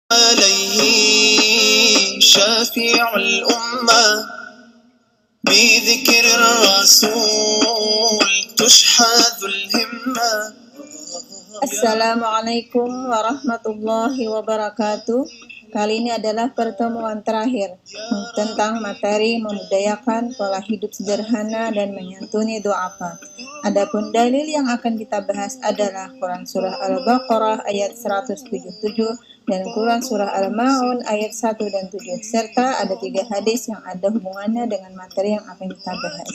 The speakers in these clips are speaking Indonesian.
عليه شافع الأمة بذكر الرسول تشحذ الهمة. Assalamualaikum warahmatullahi wabarakatuh. Kali ini adalah pertemuan terakhir tentang materi membudayakan pola hidup sederhana dan menyantuni du'afa. Adapun dalil yang akan kita bahas adalah Quran Surah Al-Baqarah ayat 177 dan Quran Surah Al-Ma'un ayat 1 dan 7, serta ada 3 hadis yang ada hubungannya dengan materi yang akan kita bahas.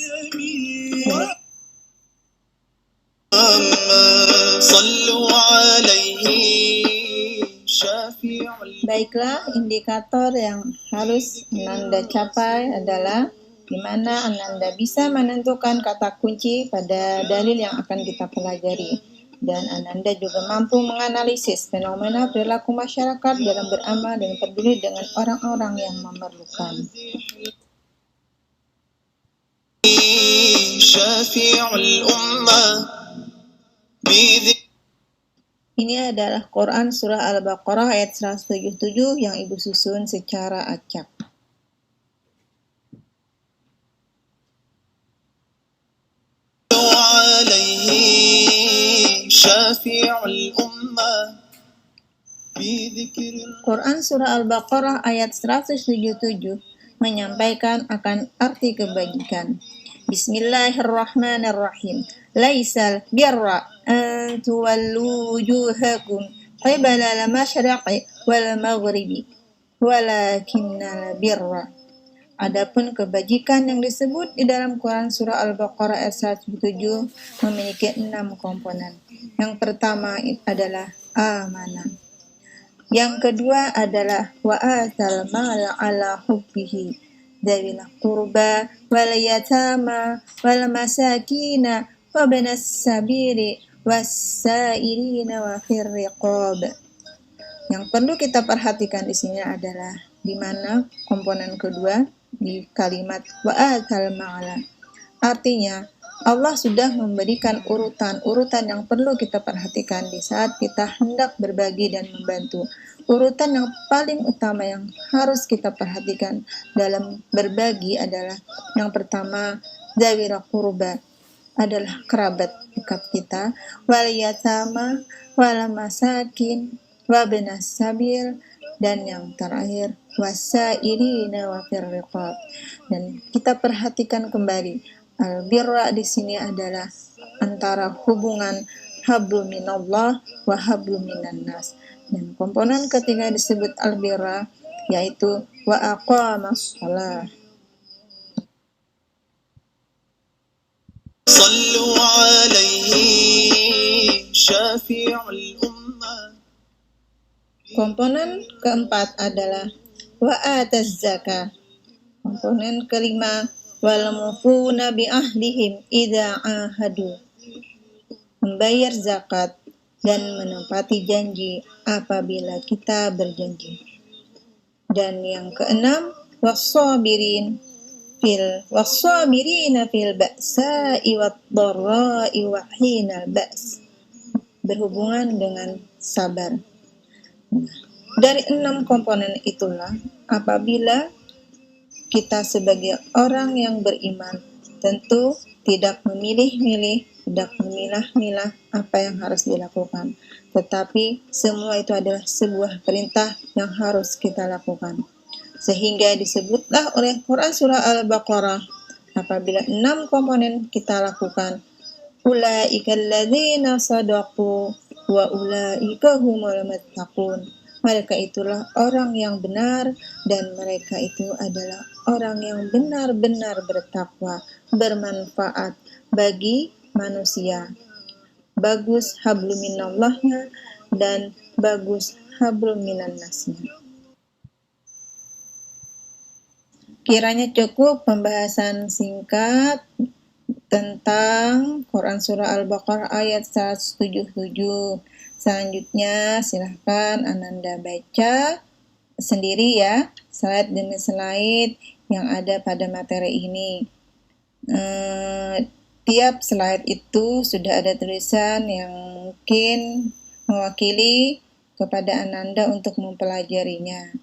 Baiklah, indikator yang harus Ananda capai adalah di mana Ananda bisa menentukan kata kunci pada dalil yang akan kita pelajari. Dan Ananda juga mampu menganalisis fenomena perilaku masyarakat dalam beramal dan peduli dengan orang-orang yang memerlukan. Ini adalah Quran Surah Al-Baqarah ayat 177 yang Ibu susun secara acak. Quran Surah Al-Baqarah ayat 177 menyampaikan akan arti kebajikan. Bismillahirrahmanirrahim. Laisal birra an tuwallu wujuhakum qibala al-masyriqi wal maghribi walakinnal birra. Adapun kebajikan yang disebut di dalam Quran Surah Al-Baqarah ayat 177 memiliki 6 komponen. Yang pertama adalah amanah. Yang kedua adalah wa'atal mala ala hubbihi dzawil qurba wal yatama wal masakina wa banas sabili was-sa'ilina wa fir riqab. Yang perlu kita perhatikan di sini adalah di mana komponen kedua di kalimat wa'atal mala. Artinya Allah sudah memberikan urutan yang perlu kita perhatikan di saat kita hendak berbagi dan membantu. Urutan yang paling utama yang harus kita perhatikan dalam berbagi adalah yang pertama, dzawil qurba, adalah kerabat dekat kita, wal yatama, wal masakin, wa benas sabil, dan yang terakhir wasailina wa fir riqab. Dan kita perhatikan kembali al-birra di sini adalah antara hubungan hablu minallah wa hablu minan nas. Dan komponen ketiga disebut al-birra yaitu wa aqamas shalah. Sallu alaihi syafi'ul ummah. Komponen keempat adalah wa ataz zakah. Komponen kelima wal mufuna bi ahlihim idza ahadu, membayar zakat dan menepati janji apabila kita berjanji. Dan yang keenam was-sabirina fil ba'sa'i wad-dharra'i wa hinal ba's, berhubungan dengan sabar. Dari 6 komponen itulah apabila kita sebagai orang yang beriman tentu tidak memilih-milih, tidak memilah-milah apa yang harus dilakukan. Tetapi semua itu adalah sebuah perintah yang harus kita lakukan. Sehingga disebutlah oleh Quran Surah Al-Baqarah apabila 6 komponen kita lakukan, ulaika alladzina sadaqu wa ulaika humul muttaqun. Mereka itulah orang yang benar dan mereka itu adalah orang yang benar-benar bertakwa, bermanfaat bagi manusia. Bagus hablum minallahnya dan bagus hablum minan nasnya. Kiranya cukup pembahasan singkat tentang Quran Surah Al-Baqarah ayat 177. Selanjutnya silahkan Ananda baca sendiri ya, slide demi slide yang ada pada materi ini. Tiap slide itu sudah ada tulisan yang mungkin mewakili kepada Ananda untuk mempelajarinya.